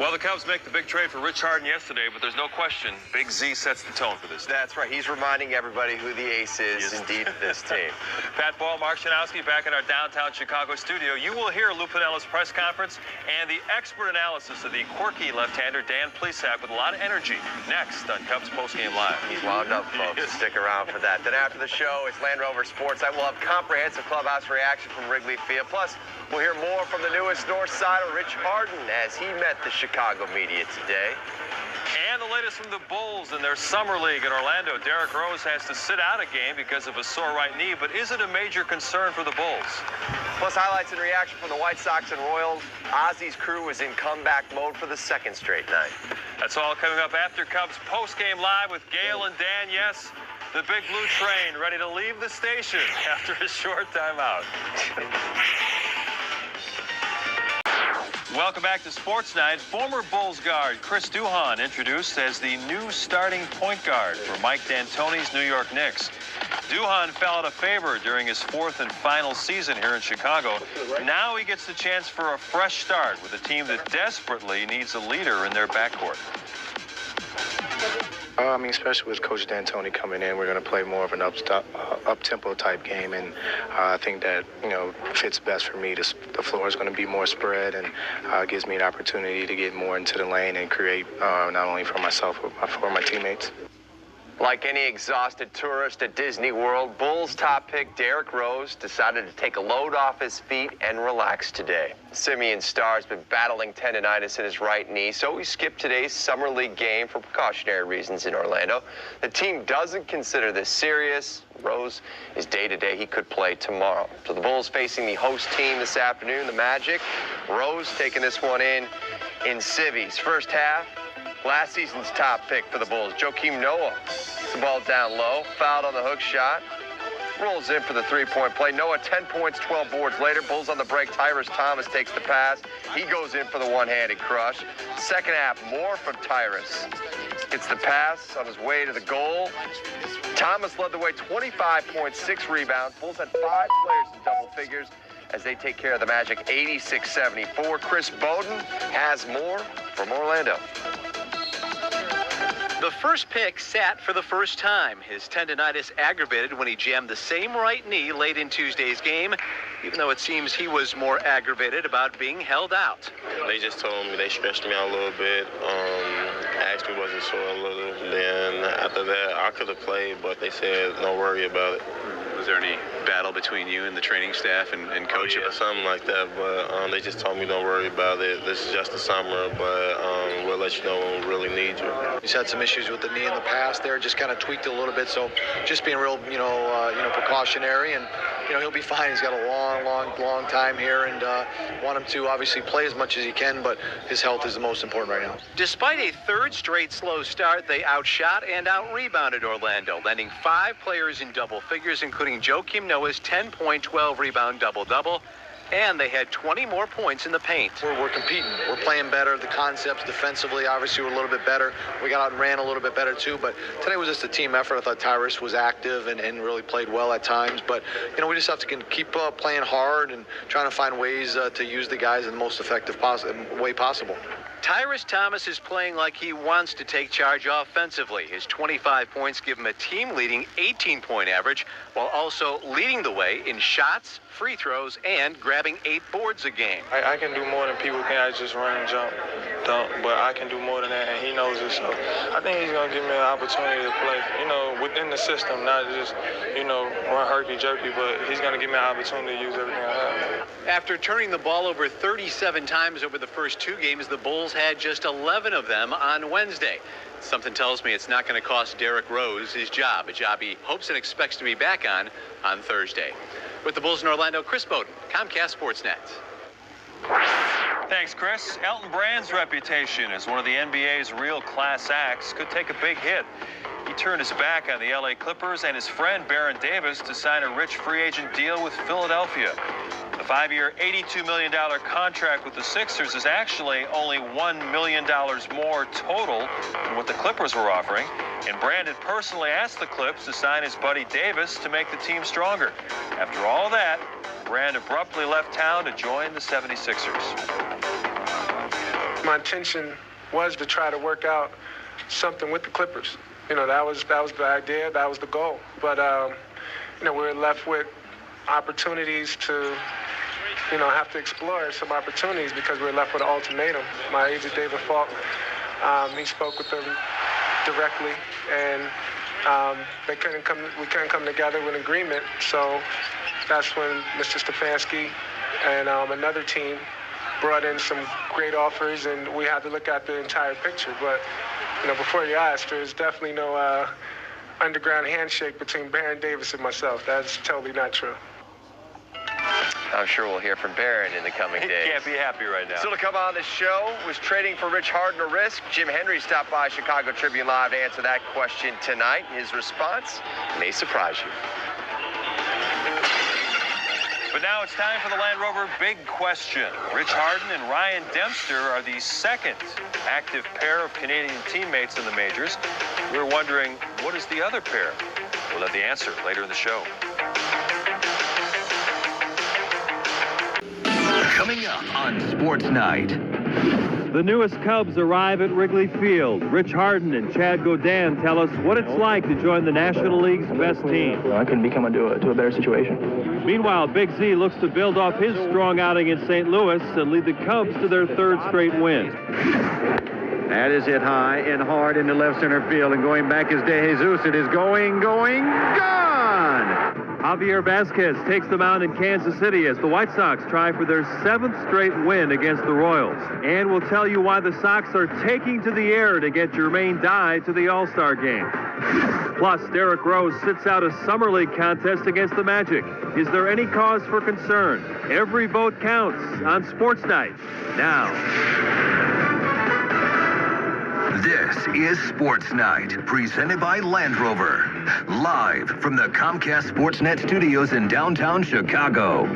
Well, the Cubs make the big trade for Rich Harden yesterday, but there's no question Big Z sets the tone for this. That's right. He's reminding everybody who the ace is indeed for this team. Pat Ball, Mark Shanowski back in our downtown Chicago studio. You will hear Lou Piniella's press conference and the expert analysis of the quirky left-hander Dan Plesac with a lot of energy next on Cubs Postgame Live. He's wound up, folks. Stick around for that. Then after the show, it's Land Rover Sports. I will have comprehensive clubhouse reaction from Wrigley Field. Plus, we'll hear more from the newest North Sider, Rich Harden, as he met the Chicago media today. And the latest from the Bulls in their summer league in Orlando. Derrick Rose has to sit out a game because of a sore right knee, but is it a major concern for the Bulls? Plus, highlights and reaction from the White Sox and Royals. Ozzy's crew is in comeback mode for the second straight night. That's all coming up after Cubs Postgame Live with Gail and Dan. Yes, the Big Blue Train ready to leave the station after a short timeout. Welcome back to Sports Night. Former Bulls guard Chris Duhon introduced as the new starting point guard for Mike D'Antoni's New York Knicks. Duhon fell out of favor during his fourth and final season here in Chicago. Now he gets the chance for a fresh start with a team that desperately needs a leader in their backcourt. Especially with Coach D'Antoni coming in, we're going to play more of an up-tempo type game, and I think that, fits best for me. The floor is going to be more spread, and gives me an opportunity to get more into the lane and create not only for myself, but for my teammates. Like any exhausted tourist at Disney World, Bulls top pick Derrick Rose decided to take a load off his feet and relax today. Simeon Starr's been battling tendonitis in his right knee, so he skipped today's Summer League game for precautionary reasons in Orlando. The team doesn't consider this serious. Rose is day-to-day. He could play tomorrow. So the Bulls facing the host team this afternoon, the Magic. Rose taking this one in civvies. First half, last season's top pick for the Bulls, Joakim Noah. The ball down low, fouled on the hook shot. Rolls in for the three-point play. Noah, 10 points, 12 boards later. Bulls on the break. Tyrus Thomas takes the pass. He goes in for the one-handed crush. Second half, more from Tyrus. Gets the pass on his way to the goal. Thomas led the way, 25.6 rebounds. Bulls had 5 players in double figures as they take care of the Magic, 86-74. Chris Bowden has more from Orlando. The first pick sat for the first time. His tendonitis aggravated when he jammed the same right knee late in Tuesday's game, even though it seems he was more aggravated about being held out. They just told me, they stretched me out a little bit, asked me was it sore a little. Then after that, I could have played, but they said don't worry about it. Was there any battle between you and the training staff and coach? Yeah, something like that, but they just told me don't worry about it. This is just the summer, but we'll let you know when we really need you. He's had some issues with the knee in the past there, just kind of tweaked it a little bit, so just being real, precautionary, and he'll be fine. He's got a long time here, and want him to obviously play as much as he can, but his health is the most important right now. Despite a third straight slow start, they outshot and out-rebounded Orlando, landing 5 players in double figures, including Joakim Noah's 10-point, 12-rebound double-double, and they had 20 more points in the paint. We're competing. We're playing better. The concepts defensively, obviously, were a little bit better. We got out and ran a little bit better, too. But today was just a team effort. I thought Tyrus was active and really played well at times. But, we just have to keep playing hard and trying to find ways to use the guys in the most effective way possible. Tyrus Thomas is playing like he wants to take charge offensively. His 25 points give him a team-leading 18-point average, while also leading the way in shots, free throws, and grabbing 8 boards a game. I can do more than people can. I just run and jump, dunk, but I can do more than that, and he knows it. So I think he's going to give me an opportunity to play, within the system, not just, run herky-jerky, but he's going to give me an opportunity to use everything I have. After turning the ball over 37 times over the first 2 games, the Bulls had just 11 of them on Wednesday. Something tells me it's not going to cost Derrick Rose his job, a job he hopes and expects to be back on Thursday. With the Bulls in Orlando, Chris Bowden, Comcast Sportsnet. Thanks, Chris. Elton Brand's reputation as one of the NBA's real class acts could take a big hit. He turned his back on the LA Clippers and his friend Baron Davis to sign a rich free agent deal with Philadelphia. The 5-year, $82 million contract with the Sixers is actually only $1 million more total than what the Clippers were offering. And Brand had personally asked the Clips to sign his buddy Davis to make the team stronger. After all that, Brand abruptly left town to join the 76ers. my intention was to try to work out something with the Clippers. You know, that was the idea, that was the goal. But you know, we were left with opportunities to, you know, have to explore some opportunities because we were left with an ultimatum. My agent, David Falk, he spoke with them directly, and we couldn't come together with an agreement. So that's when Mr. Stefanski and another team brought in some great offers, and we had to look at the entire picture. But, you know, before you ask, there's definitely no underground handshake between Baron Davis and myself. That's totally not true. I'm sure we'll hear from Baron in the coming days. He can't be happy right now. Still to come on the show, was trading for Rich Harden a risk? Jim Hendry stopped by Chicago Tribune Live to answer that question tonight. His response may surprise you. But now it's time for the Land Rover Big Question. Rich Harden and Ryan Dempster are the second active pair of Canadian teammates in the majors. We're wondering, what is the other pair? We'll have the answer later in the show. Coming up on Sports Night. The newest Cubs arrive at Wrigley Field. Rich Harden and Chad Godin tell us what it's like to join the National League's best team. I couldn't be coming to a better situation. Meanwhile, Big Z looks to build off his strong outing in St. Louis and lead the Cubs to their third straight win. That is hit high and hard into left center field, and going back is De Jesus. It is gone! Javier Vasquez takes the mound in Kansas City as the White Sox try for their 7th straight win against the Royals. And we'll tell you why the Sox are taking to the air to get Jermaine Dye to the All-Star game. Plus, Derrick Rose sits out a Summer League contest against the Magic. Is there any cause for concern? Every vote counts on Sports Night. Now. This is Sports Night, presented by Land Rover. Live from the Comcast Sportsnet studios in downtown Chicago.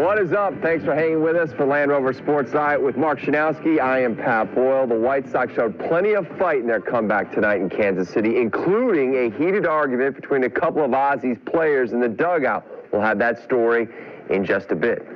What is up? Thanks for hanging with us for Land Rover Sports Night with Mark Shanowski. I am Pat Boyle. The White Sox showed plenty of fight in their comeback tonight in Kansas City, including a heated argument between a couple of Aussies players in the dugout. We'll have that story in just a bit.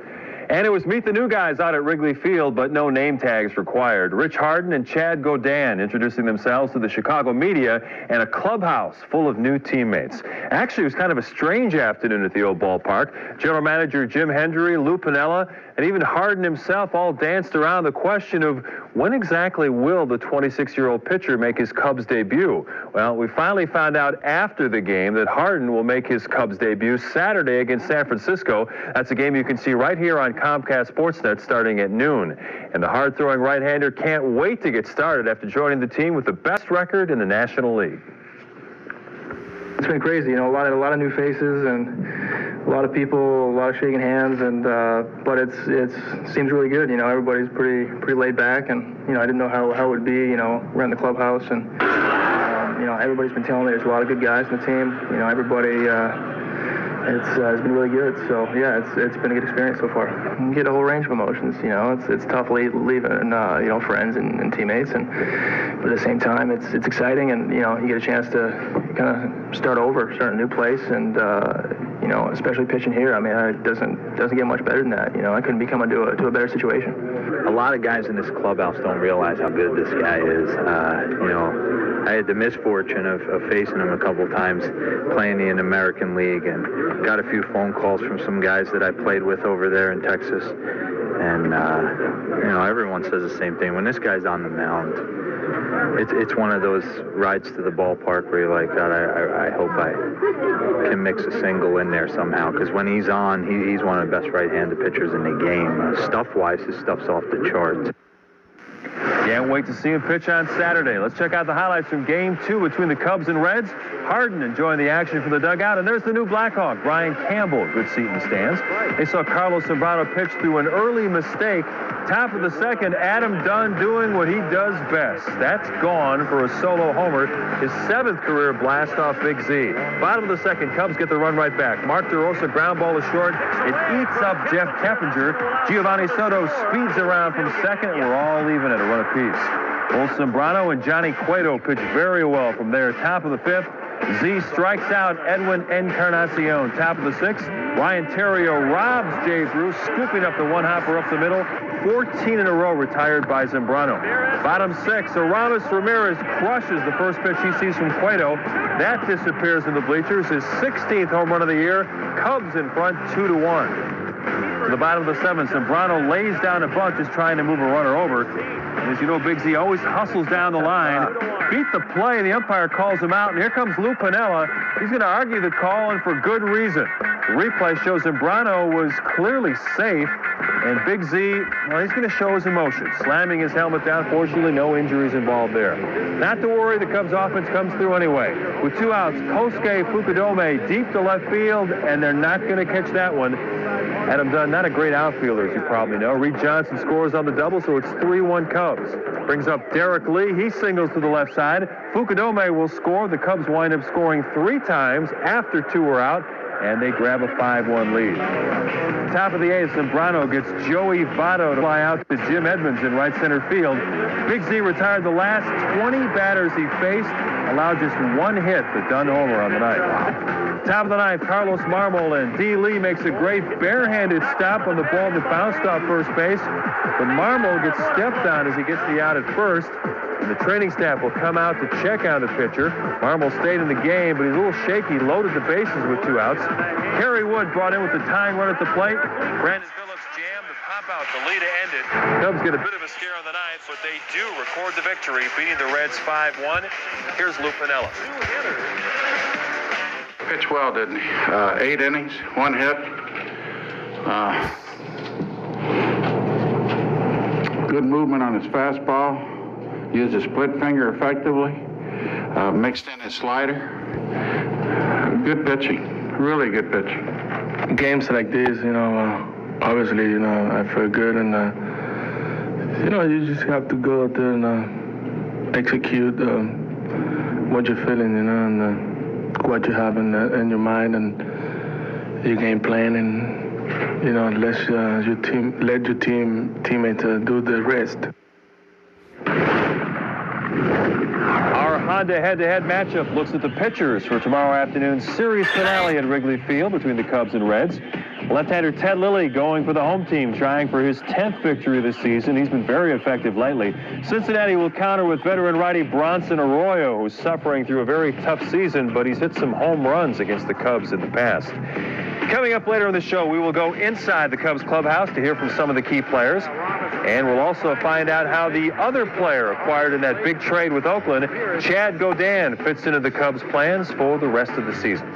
And it was meet the new guys out at Wrigley Field, but no name tags required. Rich Harden and Chad Godin introducing themselves to the Chicago media and a clubhouse full of new teammates. Actually, it was kind of a strange afternoon at the old ballpark. General Manager Jim Hendry, Lou Piniella, and even Harden himself all danced around the question of when exactly will the 26-year-old pitcher make his Cubs debut? Well, we finally found out after the game that Harden will make his Cubs debut Saturday against San Francisco. That's a game you can see right here on Comcast Sportsnet starting at noon. And the hard-throwing right-hander can't wait to get started after joining the team with the best record in the National League. It's been crazy, you know, a lot of new faces and a lot of people, a lot of shaking hands, and but it seems really good. You know, everybody's pretty laid back, and you know, I didn't know how it would be. You know, we're in the clubhouse, and you know, everybody's been telling me there's a lot of good guys in the team. You know, everybody. It's been really good. So yeah, it's been a good experience so far. You get a whole range of emotions. You know, it's tough leaving you know, friends and teammates, but at the same time it's exciting, and you know, you get a chance to kind of start a new place, and you know, especially pitching here. I mean, it doesn't get much better than that. You know, I couldn't be coming to a better situation. A lot of guys in this clubhouse don't realize how good this guy is. You know, I had the misfortune of facing him a couple times playing in the American League, and got a few phone calls from some guys that I played with over there in Texas. And, you know, everyone says the same thing. When this guy's on the mound, it's one of those rides to the ballpark where you're like, God, I hope I can mix a single in there somehow. Because when he's on, he's one of the best right-handed pitchers in the game. Stuff-wise, his stuff's off the charts. Can't wait to see him pitch on Saturday. Let's check out the highlights from Game 2 between the Cubs and Reds. Harden enjoying the action from the dugout, and there's the new Blackhawk, Brian Campbell. Good seat in the stands. They saw Carlos Zambrano pitch through an early mistake. Top of the second, Adam Dunn doing what he does best. That's gone for a solo homer, his 7th career blast off Big Z. Bottom of the second, Cubs get the run right back. Mark DeRosa ground ball is short. It eats up Jeff Keppinger. Giovanni Soto speeds around from second, and we're all even at a run apiece. Both Zambrano and Johnny Cueto pitch very well from there. Top of the 5th. Z strikes out Edwin Encarnacion. Top of the 6th, Ryan Terrio robs Jay Bruce, scooping up the one-hopper up the middle. 14 in a row retired by Zambrano. Bottom 6, Aramis Ramirez crushes the first pitch he sees from Cueto. That disappears in the bleachers. His 16th home run of the year. Cubs in front 2-1. To the bottom of the 7th, Zambrano lays down a bunt, just trying to move a runner over. And as you know, Big Z always hustles down the line. Beat the play, the umpire calls him out, and here comes Lou Piniella. He's going to argue the call, and for good reason. The replay shows Zambrano was clearly safe, and Big Z, well, he's going to show his emotions, slamming his helmet down. Fortunately, no injuries involved there. Not to worry, the Cubs offense comes through anyway. With 2 outs, Kosuke Fukudome deep to left field, and they're not going to catch that one. Adam Dunn, not a great outfielder, as you probably know. Reed Johnson scores on the double, so it's 3-1 Cubs. Brings up Derek Lee. He singles to the left side. Fukudome will score. The Cubs wind up scoring 3 times after 2 are out, and they grab a 5-1 lead. Top of the 8th, Zambrano gets Joey Votto to fly out to Jim Edmonds in right center field. Big Z retired the last 20 batters he faced, allowed just 1 hit, the Dunn homer on the night. Top of the 9th, Carlos Marmol, and D. Lee makes a great barehanded stop on the ball that bounced off first base. But Marmol gets stepped on as he gets the out at first. And the training staff will come out to check on the pitcher. Marmol stayed in the game, but he's a little shaky, loaded the bases with 2 outs. Kerry Wood brought in with the tying run at the plate. Brandon Phillips jammed the pop out to lead to end it. Cubs get a bit of a scare on the 9th, but they do record the victory, beating the Reds 5-1. Here's Lou Piniella. Pitched well, didn't he? 8 innings, 1 hit. Good movement on his fastball. Used his split finger effectively. Mixed in his slider. Good pitching. Really good pitching. Games like this, obviously, I feel good, and you just have to go out there and execute what you're feeling, and what you have in your mind and your game plan, and let your teammates do the rest. Our Honda head-to-head matchup looks at the pitchers for tomorrow afternoon's series finale at Wrigley Field between the Cubs and Reds. Left-hander Ted Lilly going for the home team, trying for his 10th victory this season. He's been very effective lately. Cincinnati will counter with veteran righty Bronson Arroyo, who's suffering through a very tough season, but he's hit some home runs against the Cubs in the past. Coming up later in the show, we will go inside the Cubs clubhouse to hear from some of the key players. And we'll also find out how the other player acquired in that big trade with Oakland, Chad Godin, fits into the Cubs' plans for the rest of the season.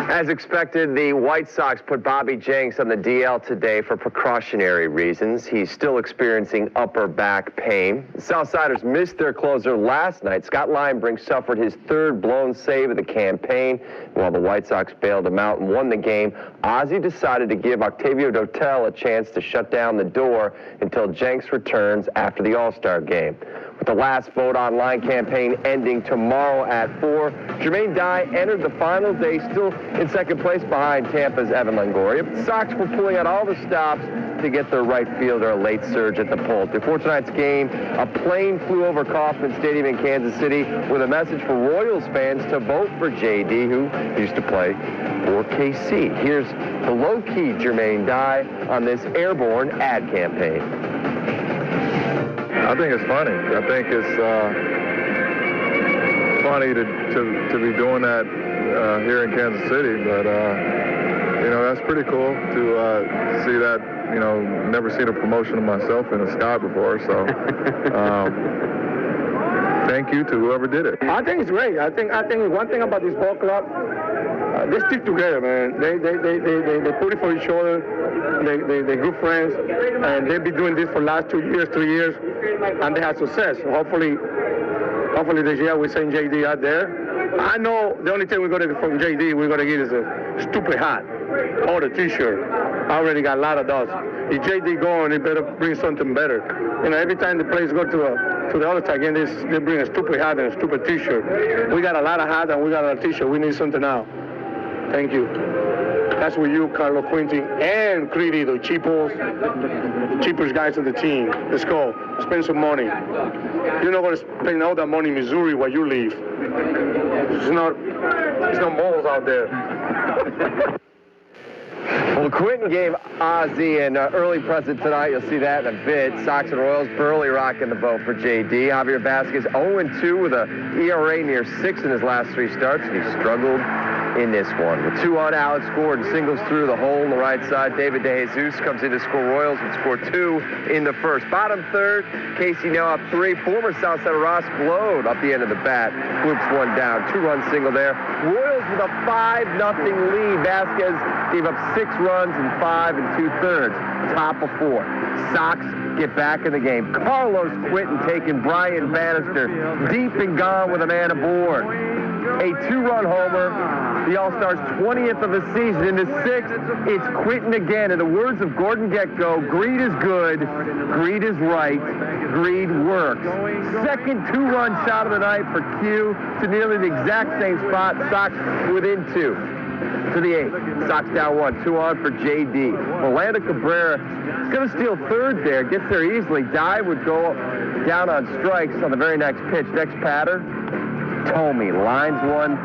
As expected, the White Sox put Bobby Jenks on the DL today for precautionary reasons. He's still experiencing upper back pain. The Southsiders missed their closer last night. Scott Linebrink suffered his 3rd blown save of the campaign. While the White Sox bailed him out and won the game, Ozzie decided to give Octavio Dotel a chance to shut down the door until Jenks returns after the All-Star game. With the last vote online campaign ending tomorrow at 4, Jermaine Dye entered the final day still in 2nd place behind Tampa's Evan Longoria. The Sox were pulling out all the stops to get their right fielder a late surge at the polls. Before tonight's game, a plane flew over Kauffman Stadium in Kansas City with a message for Royals fans to vote for JD, who used to play for KC. Here's the low-key Jermaine Dye on this airborne ad campaign. I think it's funny. I think it's funny to be doing that here in Kansas City, but that's pretty cool to see that. Never seen a promotion of myself in the sky before, so thank you to whoever did it. I think it's great. I think one thing about this ball club, they stick together, man. They put it for each other. They're good friends, and they've been doing this for the last 2 years, 3 years, and they had success. Hopefully this year we send JD out there. I know the only thing we're going to get from JD, we're going to get is a stupid hat or a T-shirt. I already got a lot of those. If JD going, he better bring something better. Every time the players go to the All-Star game, they bring a stupid hat and a stupid T-shirt. We got a lot of hats and we got a T-shirt. We need something now. Thank you. That's with you, Carlo Quinty, and Creedy, the cheapest guys on the team. Let's go. Spend some money. You're not going to spend all that money in Missouri while you leave. There's no balls out there. Well, Quinton gave Ozzie an early present tonight. You'll see that in a bit. Sox and Royals, Burley rocking the boat for J.D. Javier Vasquez 0-2 with an ERA near 6 in his last 3 starts, and he struggled in this one. With 2 on, Alex scored and singles through the hole on the right side. David DeJesus comes in to score. Royals would score 2 in the first. Bottom third, Casey now up 3. Former Southsider Ross glowed up the end of the bat. Flips 1 down. 2-run single there. Royals with a 5-0 lead. Vasquez gave up 6 runs in 5 2/3. Top of 4. Sox get back in the game. Carlos Quinton taking Brian Bannister deep and gone with a man aboard. A 2-run homer. The All-Star's 20th of the season. In the 6th, it's Quinton again. In the words of Gordon Gekko, greed is good, greed is right, greed works. Second 2-run shot of the night for Q to nearly the exact same spot. Sox within 2. To the 8th. Sox down 1. 2 on for J.D. Orlando Cabrera is going to steal third there. Gets there easily. Dye would go down on strikes on the very next pitch. Next batter, Tomey lines one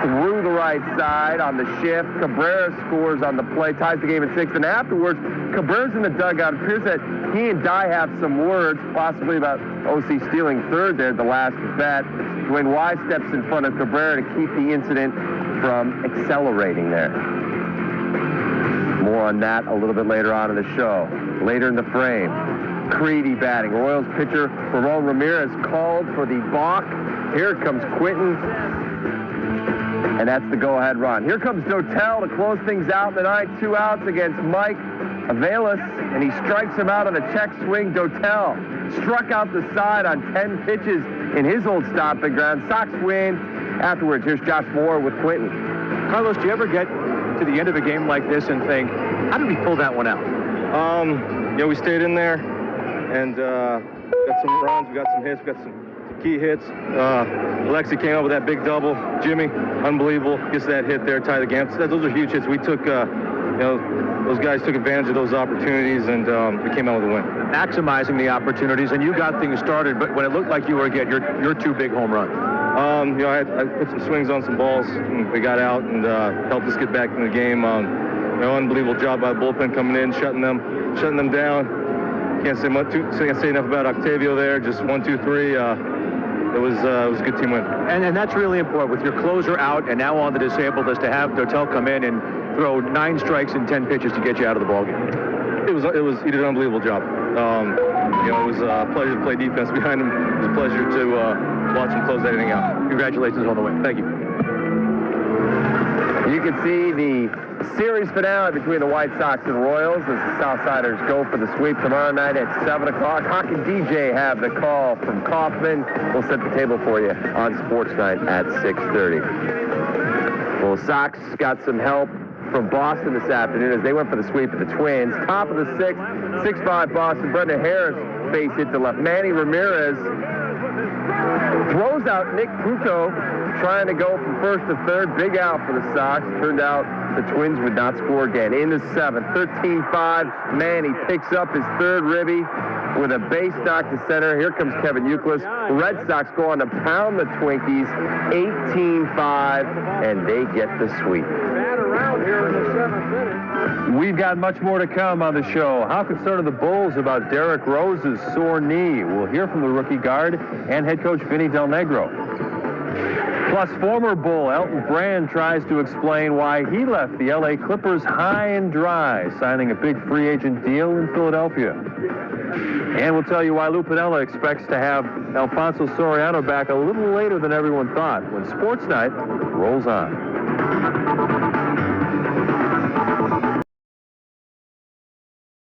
through the right side on the shift. Cabrera scores on the play, ties the game at 6. And afterwards, Cabrera's in the dugout. It appears that he and Dye have some words, possibly about O.C. stealing third there at the last at bat. Dwayne Wise steps in front of Cabrera to keep the incident from accelerating there. More on that a little bit later on in the show. Later in the frame, Creedy batting. Royals pitcher Ramon Ramirez called for the balk. Here comes Quinton, and that's the go-ahead run. Here comes Dotel to close things out in the ninth. 2 outs against Mike Avelis, and he strikes him out on a check swing. Dotel struck out the side on 10 pitches in his old stomping ground. Sox win. Afterwards, here's Josh Moore with Quinton. Carlos, do you ever get to the end of a game like this and think, how did we pull that one out? We stayed in there and got some runs, we got some hits, we got some key hits. Alexi came up with that big double. Jimmy, unbelievable, gets that hit there, tie the game. Those are huge hits. We took, those guys took advantage of those opportunities, and we came out with a win. Maximizing the opportunities, and you got things started, but when it looked like you were getting your 2 big home runs. I put some swings on some balls, and we got out and helped us get back in the game. Unbelievable job by the bullpen coming in, shutting them down. Can't say enough about Octavio there. Just 1, 2, 3. It was a good team win. And that's really important with your closer out and now on the disabled list to have Dotel come in and throw 9 strikes in 10 pitches to get you out of the ballgame. He did an unbelievable job. It was a pleasure to play defense behind him. It was a pleasure to watch him close that inning out. Congratulations on the win. Thank you. You can see the series finale between the White Sox and Royals as the Southsiders go for the sweep tomorrow night at 7 o'clock. Hawk and DJ have the call from Kaufman. We'll set the table for you on Sports Night at 6:30. Well, Sox got some help from Boston this afternoon as they went for the sweep of the Twins. Top of the 6th, 6-5 Boston. Brendan Harris face hit to left. Manny Ramirez throws out Nick Puto, trying to go from first to third. Big out for the Sox. Turned out the Twins would not score again. In the 7th, 13-5. Manny picks up his 3rd ribby with a base knock to center. Here comes Kevin Youkilis. Red Sox go on to pound the Twinkies 18-5, and they get the sweep. Here in the 7th inning. We've got much more to come on the show. How concerned are the Bulls about Derrick Rose's sore knee? We'll hear from the rookie guard and head coach Vinny Del Negro. Plus, former Bull Elton Brand tries to explain why he left the LA Clippers high and dry, signing a big free agent deal in Philadelphia. And we'll tell you why Lou Piniella expects to have Alfonso Soriano back a little later than everyone thought when Sports Night rolls on.